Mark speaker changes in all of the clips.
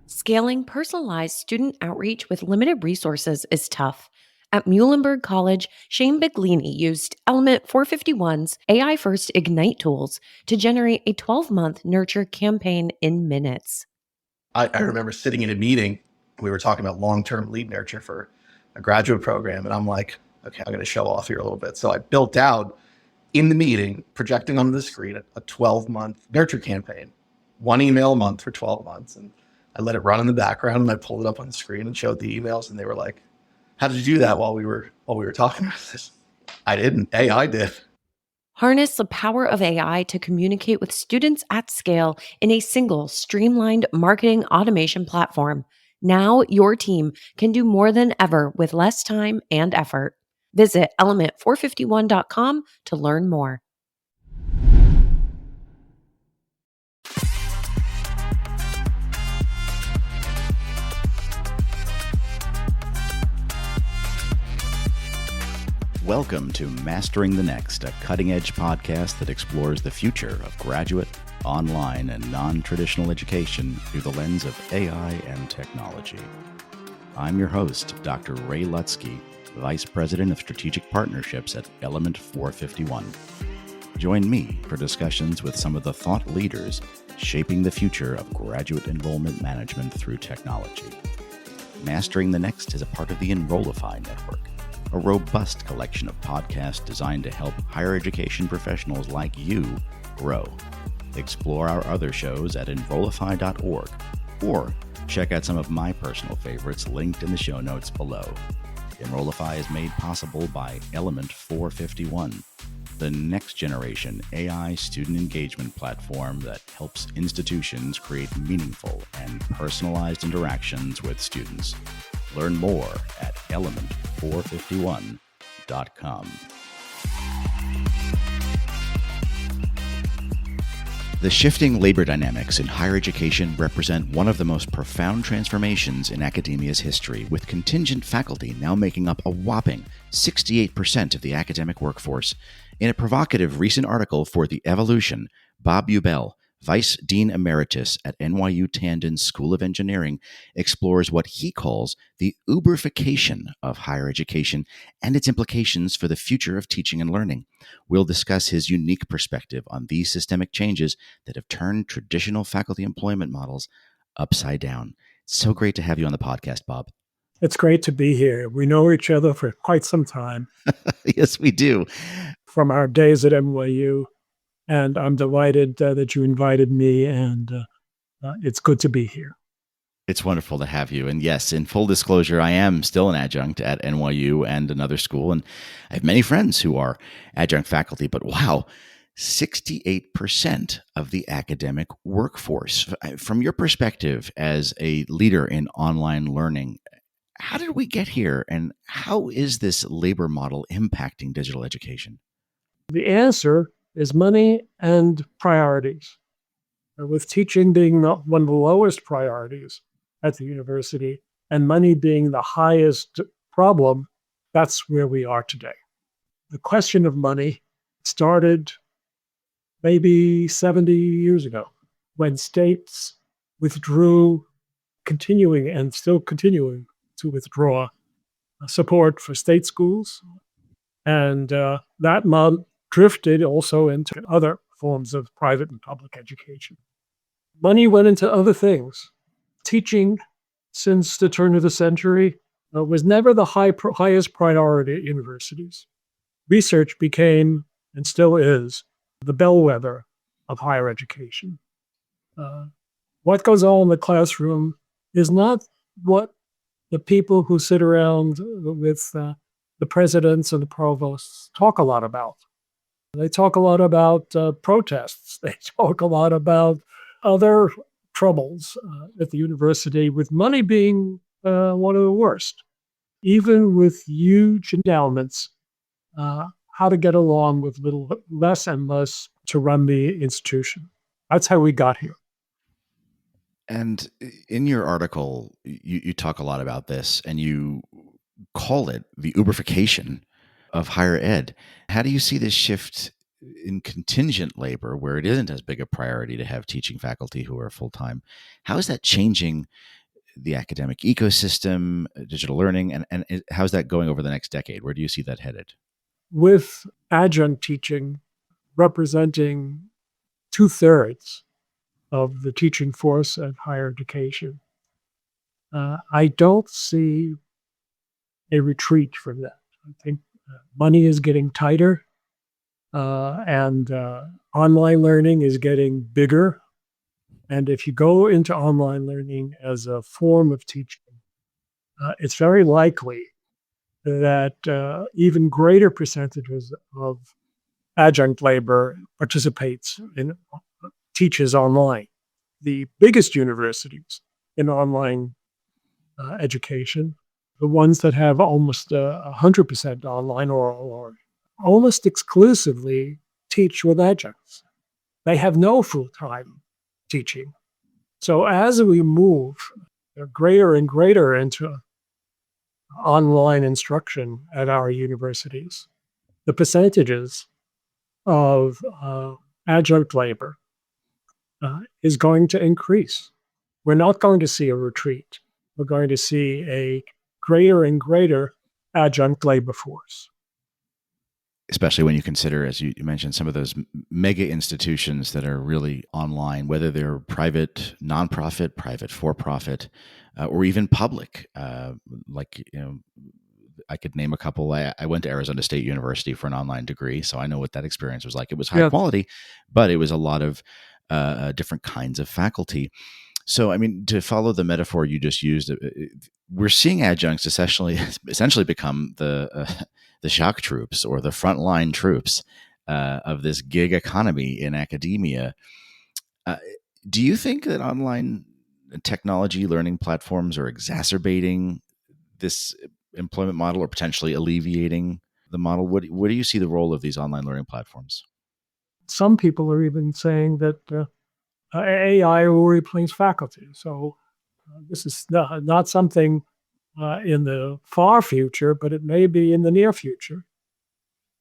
Speaker 1: Scaling personalized student outreach with limited resources is tough. At Muhlenberg College, Shane Biglini used Element 451's AI first Ignite tools to generate a 12-month nurture campaign in minutes.
Speaker 2: I remember sitting in a meeting. We were talking about long-term lead nurture for a graduate program. And I'm like, okay, I'm going to show off here a little bit. So I built out in the meeting, projecting on the screen, a 12-month nurture campaign, one email a month for 12 months. And I let it run in the background and I pulled it up on the screen and showed the emails. And they were like, how did you do that while we were talking about this? I didn't. AI did.
Speaker 1: Harness the power of AI to communicate with students at scale in a single, streamlined marketing automation platform. Now your team can do more than ever with less time and effort. Visit element451.com to learn more.
Speaker 3: Welcome to Mastering the Next, a cutting-edge podcast that explores the future of graduate, online, and non-traditional education through the lens of AI and technology. I'm your host, Dr. Ray Lutzky, Vice President of Strategic Partnerships at Element 451. Join me for discussions with some of the thought leaders shaping the future of graduate enrollment management through technology. Mastering the Next is a part of the Enrollify network, a robust collection of podcasts designed to help higher education professionals like you grow. Explore our other shows at enrollify.org or check out some of my personal favorites linked in the show notes below. Enrollify is made possible by Element 451, the next generation AI student engagement platform that helps institutions create meaningful and personalized interactions with students. Learn more at element451.com. The shifting labor dynamics in higher education represent one of the most profound transformations in academia's history, with contingent faculty now making up a whopping 68% of the academic workforce. In a provocative recent article for The Evolution, Bob Ubell, Vice Dean Emeritus at NYU Tandon School of Engineering, explores what he calls the Uberfication of higher education and its implications for the future of teaching and learning. We'll discuss his unique perspective on these systemic changes that have turned traditional faculty employment models upside down. It's so great to have you on the podcast, Bob.
Speaker 4: It's great to be here. We know each other for quite some time.
Speaker 3: Yes, we do.
Speaker 4: From our days at NYU. And I'm delighted that you invited me, and it's good to be here.
Speaker 3: It's wonderful to have you. And yes, in full disclosure, I am still an adjunct at NYU and another school, and I have many friends who are adjunct faculty, but wow, 68% of the academic workforce. From your perspective as a leader in online learning, how did we get here, and how is this labor model impacting digital education?
Speaker 4: The answer is money and priorities. With teaching being one of the lowest priorities at the university and money being the highest problem, that's where we are today. The question of money started maybe 70 years ago when states withdrew, continuing and still continuing to withdraw support for state schools. And that model drifted also into other forms of private and public education. Money went into other things. Teaching, since the turn of the century, was never the highest priority at universities. Research became, and still is, the bellwether of higher education. What goes on in the classroom is not what the people who sit around with the presidents and the provosts talk a lot about. They talk a lot about protests. They talk a lot about other troubles at the university, with money being one of the worst. Even with huge endowments, how to get along with less and less to run the institution. That's how we got here.
Speaker 3: And in your article, you talk a lot about this, and you call it the Uberfication of higher ed. How do you see this shift in contingent labor, where it isn't as big a priority to have teaching faculty who are full-time, how is that changing the academic ecosystem, digital learning, and how's that going over the next decade? Where do you see that headed?
Speaker 4: With adjunct teaching representing 2/3 of the teaching force at higher education, I don't see a retreat from that. I think money is getting tighter, and online learning is getting bigger. And if you go into online learning as a form of teaching, it's very likely that even greater percentages of adjunct labor participates in teaches online. The biggest universities in online education, the ones that have almost 100% online or almost exclusively teach with adjuncts. They have no full-time teaching. So as we move greater and greater into online instruction at our universities, the percentages of adjunct labor is going to increase. We're not going to see a retreat. We're going to see a greater and greater adjunct labor force.
Speaker 3: Especially when you consider, as you mentioned, some of those mega institutions that are really online, whether they're private, nonprofit, private for-profit, or even public. I could name a couple. I went to Arizona State University for an online degree, so I know what that experience was like. It was high quality, but it was a lot of different kinds of faculty. So, I mean, to follow the metaphor you just used, we're seeing adjuncts essentially become the shock troops or the frontline troops of this gig economy in academia. Do you think that online technology learning platforms are exacerbating this employment model or potentially alleviating the model? What do you see the role of these online learning platforms?
Speaker 4: Some people are even saying that AI will replace faculty. So this is not something in the far future, but it may be in the near future.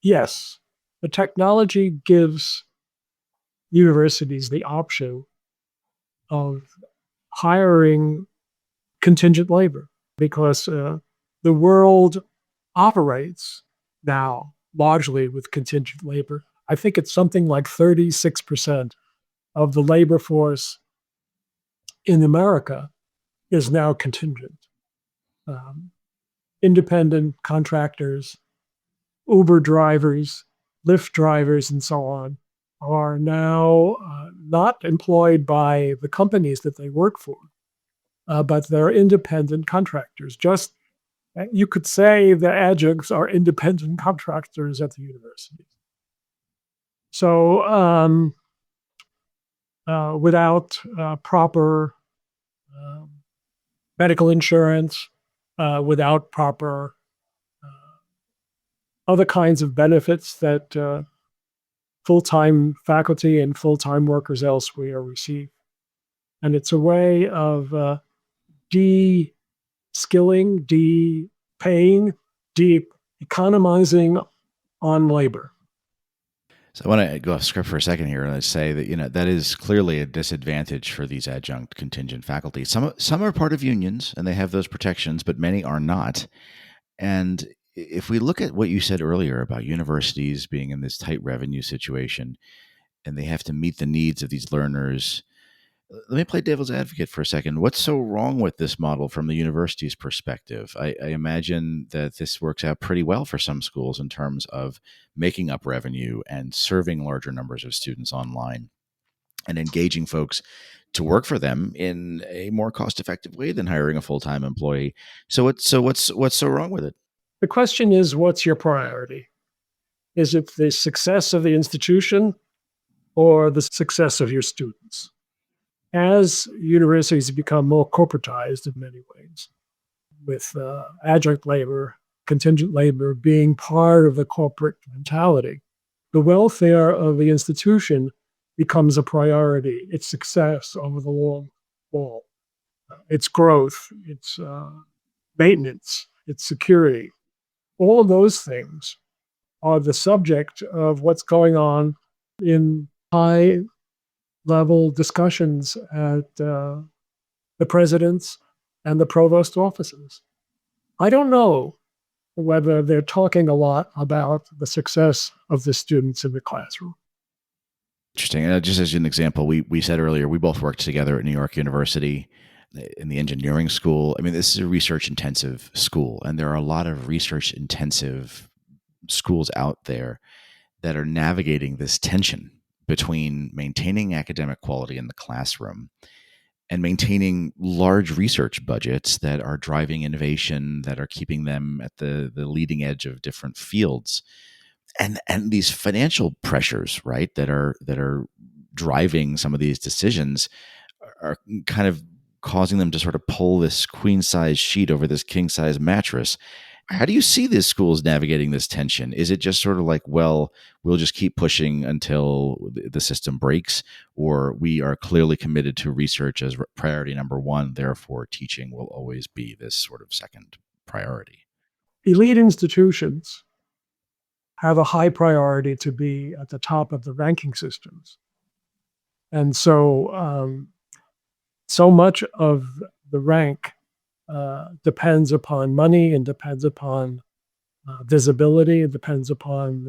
Speaker 4: Yes, the technology gives universities the option of hiring contingent labor because the world operates now largely with contingent labor. I think it's something like 36% of the labor force in America is now contingent. Independent contractors, Uber drivers, Lyft drivers, and so on are now not employed by the companies that they work for, but they're independent contractors. Just you could say the adjuncts are independent contractors at the universities. So without proper medical insurance, without proper other kinds of benefits that full-time faculty and full-time workers elsewhere receive. And it's a way of de-skilling, de-paying, de-economizing on labor.
Speaker 3: So I want to go off script for a second here and say that, that is clearly a disadvantage for these adjunct contingent faculty. Some are part of unions and they have those protections, but many are not. And if we look at what you said earlier about universities being in this tight revenue situation and they have to meet the needs of these learners, let me play devil's advocate for a second. What's so wrong with this model from the university's perspective? I imagine that this works out pretty well for some schools in terms of making up revenue and serving larger numbers of students online and engaging folks to work for them in a more cost-effective way than hiring a full-time employee. So what's so wrong with it?
Speaker 4: The question is, what's your priority? Is it the success of the institution or the success of your students? As universities become more corporatized in many ways, with adjunct labor, contingent labor being part of the corporate mentality, the welfare of the institution becomes a priority, its success over the long haul, its growth, its maintenance, its security. All of those things are the subject of what's going on in high-level discussions at the president's and the provost offices. I don't know whether they're talking a lot about the success of the students in the classroom.
Speaker 3: Interesting. Just as an example, we said earlier, we both worked together at New York University in the engineering school. I mean, this is a research-intensive school, and there are a lot of research-intensive schools out there that are navigating this tension between maintaining academic quality in the classroom and maintaining large research budgets that are driving innovation, that are keeping them at the leading edge of different fields. And these financial pressures, right, that are driving some of these decisions are kind of causing them to sort of pull this queen size sheet over this king size mattress. How do you see these schools navigating this tension? Is it just sort of like, well, we'll just keep pushing until the system breaks, or we are clearly committed to research as priority number one, therefore teaching will always be this sort of second priority?
Speaker 4: Elite institutions have a high priority to be at the top of the ranking systems. And so, so much of the rank depends upon money and depends upon visibility. It depends upon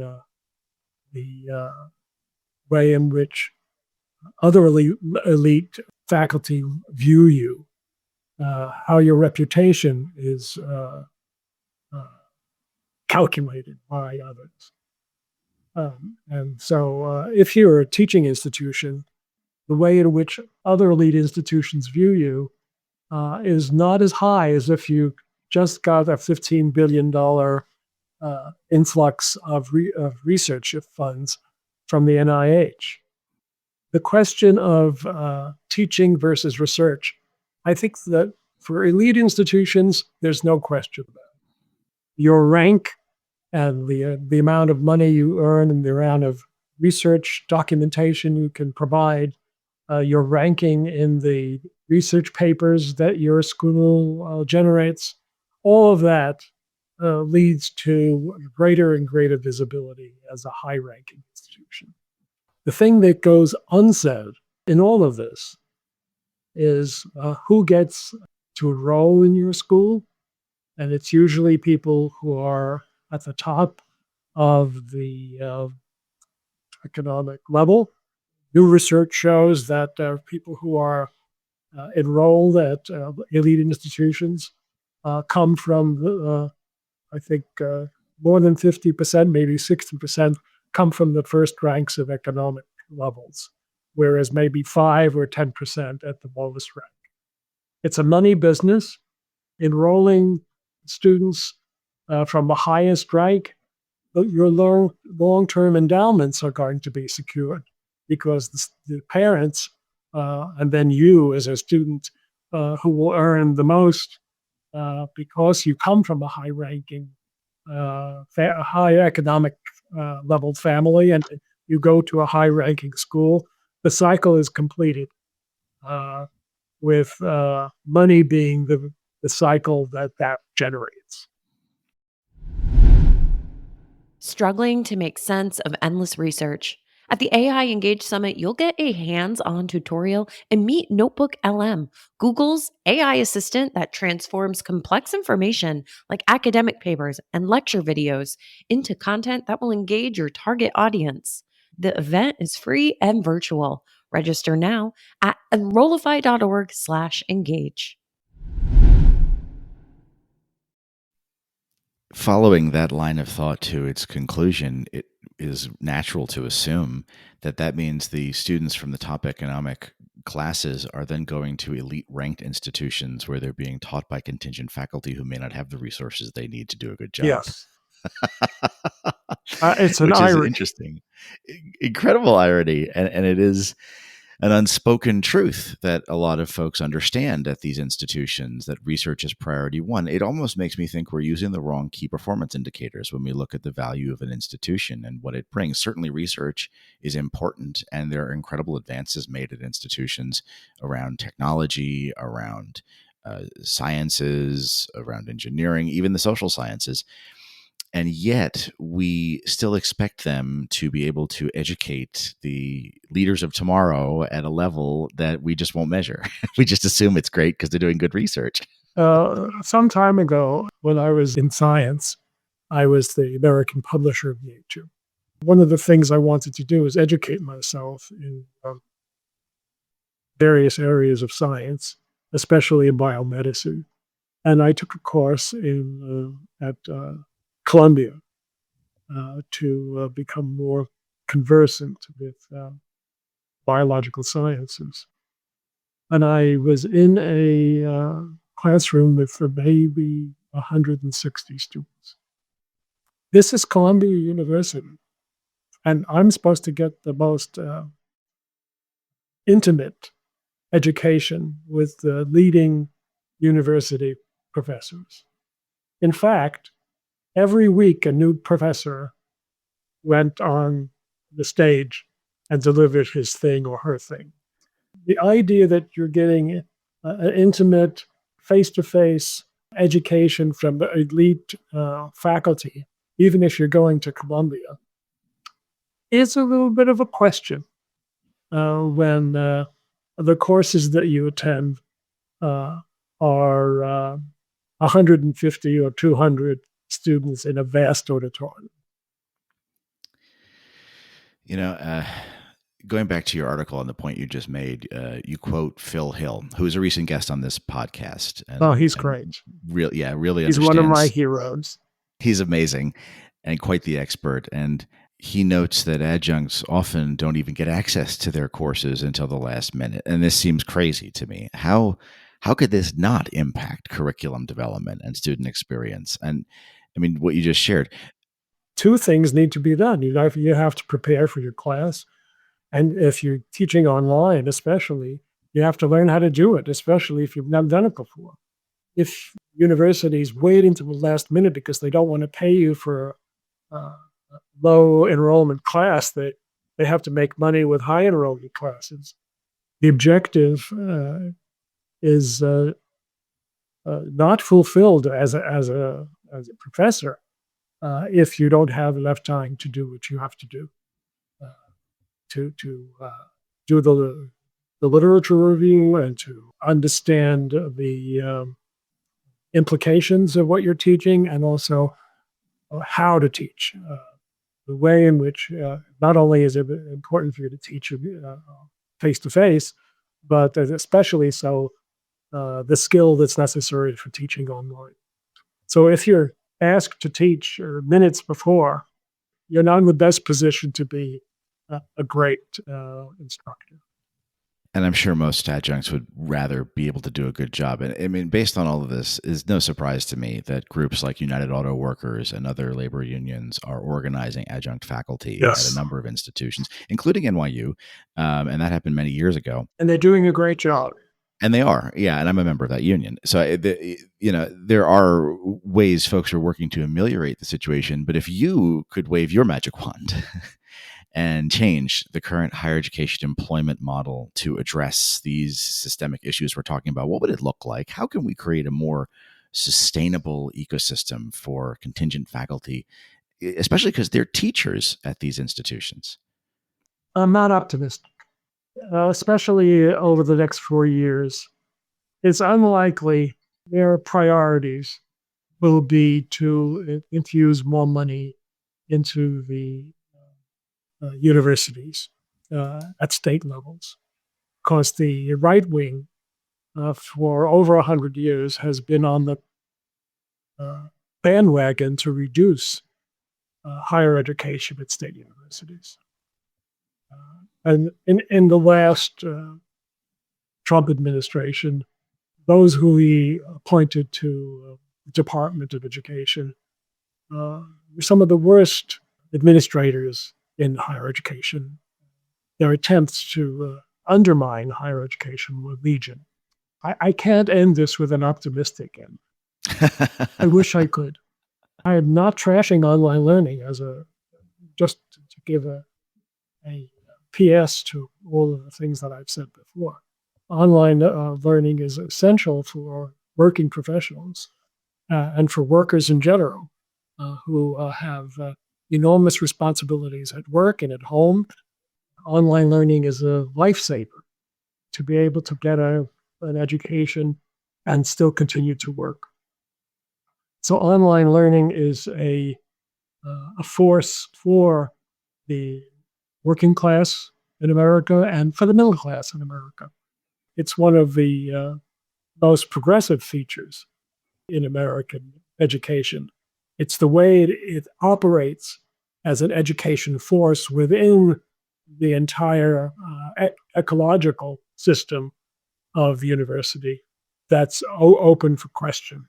Speaker 4: the way in which other elite faculty view you, how your reputation is calculated by others. And so if you're a teaching institution, the way in which other elite institutions view you is not as high as if you just got a $15 billion influx of research funds from the NIH. The question of teaching versus research, I think that for elite institutions, there's no question about it. Your rank and the amount of money you earn and the amount of research documentation you can provide, your ranking in the research papers that your school generates, all of that leads to greater and greater visibility as a high-ranking institution. The thing that goes unsaid in all of this is who gets to enroll in your school, and it's usually people who are at the top of the economic level. New research shows that people who are enrolled at elite institutions come from, I think, more than 50%, maybe 60%, come from the first ranks of economic levels, whereas maybe 5 or 10% at the lowest rank. It's a money business. Enrolling students from the highest rank, your long-term endowments are going to be secured because the parents and then you as a student who will earn the most because you come from a high-ranking, high economic level family and you go to a high-ranking school, the cycle is completed with money being the cycle that generates.
Speaker 1: Struggling to make sense of endless research? At the AI Engage Summit, you'll get a hands-on tutorial and meet Notebook LM, Google's AI assistant that transforms complex information like academic papers and lecture videos into content that will engage your target audience. The event is free and virtual. Register now at enrollify.org/engage.
Speaker 3: Following that line of thought to its conclusion, it is natural to assume that means the students from the top economic classes are then going to elite ranked institutions where they're being taught by contingent faculty who may not have the resources they need to do a good job.
Speaker 4: Yes. It's an
Speaker 3: Which
Speaker 4: irony.
Speaker 3: is interesting. Incredible irony. And it is an unspoken truth that a lot of folks understand at these institutions, that research is priority one. It almost makes me think we're using the wrong key performance indicators when we look at the value of an institution and what it brings. Certainly research is important, and there are incredible advances made at institutions around technology, around sciences, around engineering, even the social sciences. And yet we still expect them to be able to educate the leaders of tomorrow at a level that we just won't measure. We just assume it's great because they're doing good research.
Speaker 4: Some time ago, when I was in science, I was the American publisher of Nature. One of the things I wanted to do is educate myself in various areas of science, especially in biomedicine. And I took a course at Columbia to become more conversant with biological sciences. And I was in a classroom with maybe 160 students. This is Columbia University, and I'm supposed to get the most intimate education with the leading university professors. In fact, every week a new professor went on the stage and delivered his thing or her thing. The idea that you're getting an intimate, face-to-face education from elite faculty, even if you're going to Columbia, is a little bit of a question when the courses that you attend are 150 or 200 students in a vast auditorium.
Speaker 3: Going back to your article on the point you just made, you quote Phil Hill, who is a recent guest on this podcast.
Speaker 4: He's great.
Speaker 3: Really
Speaker 4: He's one of my heroes.
Speaker 3: He's amazing and quite the expert. And he notes that adjuncts often don't even get access to their courses until the last minute. And this seems crazy to me. How could this not impact curriculum development and student experience? And I mean, what you just shared.
Speaker 4: Two things need to be done. You have to prepare for your class. And if you're teaching online, especially, you have to learn how to do it, especially if you've not done it before. If universities wait until the last minute because they don't want to pay you for a low enrollment class, they have to make money with high enrollment classes. The objective is not fulfilled as a professor if you don't have enough time to do what you have to do. To do the literature review and to understand the implications of what you're teaching, and also how to teach. The way in which not only is it important for you to teach face-to-face, but especially so the skill that's necessary for teaching online. So if you're asked to teach minutes before, you're not in the best position to be a great instructor.
Speaker 3: And I'm sure most adjuncts would rather be able to do a good job. And I mean, based on all of this, it's no surprise to me that groups like United Auto Workers and other labor unions are organizing adjunct faculty at a number of institutions, including NYU. And that happened many years ago.
Speaker 4: And they're doing a great job.
Speaker 3: And they are, yeah. And I'm a member of that union. So, there are ways folks are working to ameliorate the situation. But if you could wave your magic wand and change the current higher education employment model to address these systemic issues we're talking about, what would it look like? How can we create a more sustainable ecosystem for contingent faculty, especially because they're teachers at these institutions?
Speaker 4: I'm not optimistic, especially over the next 4 years. It's unlikely their priorities will be to infuse more money into the universities at state levels, because the right wing for over 100 years has been on the bandwagon to reduce higher education at state universities. And in the last Trump administration, those who he appointed to the Department of Education were some of the worst administrators in higher education. Their attempts to undermine higher education were legion. I can't end this with an optimistic end. I wish I could. I am not trashing online learning just to give a PS to all of the things that I've said before. Online learning is essential for working professionals and for workers in general. who have enormous responsibilities at work and at home. Online learning is a lifesaver to be able to get an education and still continue to work. So online learning is a force for the working class in America and for the middle class in America. It's one of the most progressive features in American education. It's the way it operates as an education force within the entire ecological system of university that's open for question.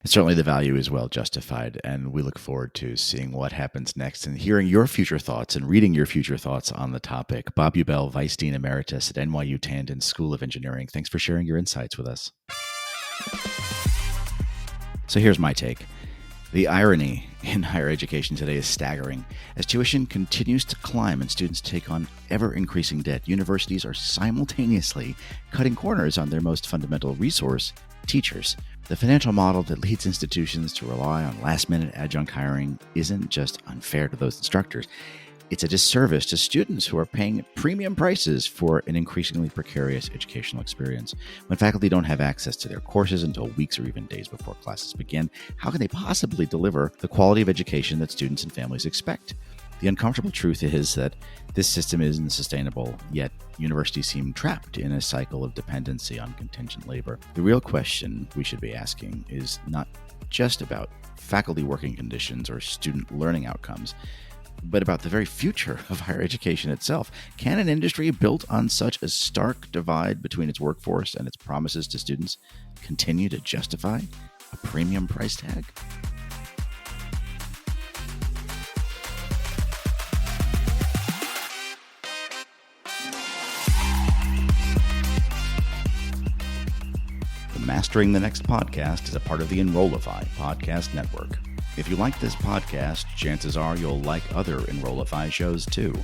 Speaker 3: Certainly the value is well justified, and we look forward to seeing what happens next and hearing your future thoughts and reading your future thoughts on the topic. Bob Ubell, Vice Dean Emeritus at NYU Tandon School of Engineering. Thanks for sharing your insights with us. So here's my take. The irony in higher education today is staggering. As tuition continues to climb and students take on ever-increasing debt, universities are simultaneously cutting corners on their most fundamental resource, teachers. The financial model that leads institutions to rely on last-minute adjunct hiring isn't just unfair to those instructors. It's a disservice to students who are paying premium prices for an increasingly precarious educational experience. When faculty don't have access to their courses until weeks or even days before classes begin, how can they possibly deliver the quality of education that students and families expect? The uncomfortable truth is that this system isn't sustainable, yet universities seem trapped in a cycle of dependency on contingent labor. The real question we should be asking is not just about faculty working conditions or student learning outcomes, but about the very future of higher education itself. Can an industry built on such a stark divide between its workforce and its promises to students continue to justify a premium price tag? The Mastering the Next podcast is a part of the Enrollify podcast network. If you like this podcast, chances are you'll like other Enrollify shows too.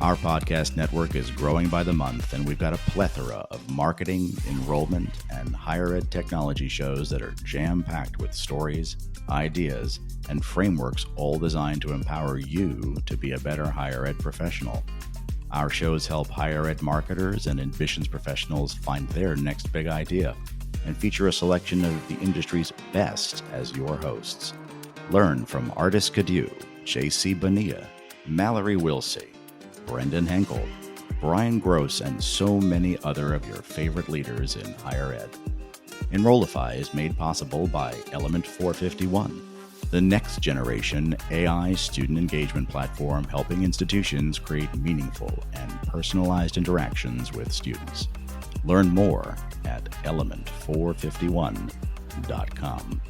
Speaker 3: Our podcast network is growing by the month, and we've got a plethora of marketing, enrollment, and higher ed technology shows that are jam-packed with stories, ideas, and frameworks all designed to empower you to be a better higher ed professional. Our shows help higher ed marketers and admissions professionals find their next big idea and feature a selection of the industry's best as your hosts. Learn from Artis Cadieux, J.C. Bonilla, Mallory Wilsey, Brendan Henkel, Brian Gross, and so many other of your favorite leaders in higher ed. Enrollify is made possible by Element 451, the next generation AI student engagement platform helping institutions create meaningful and personalized interactions with students. Learn more at element451.com.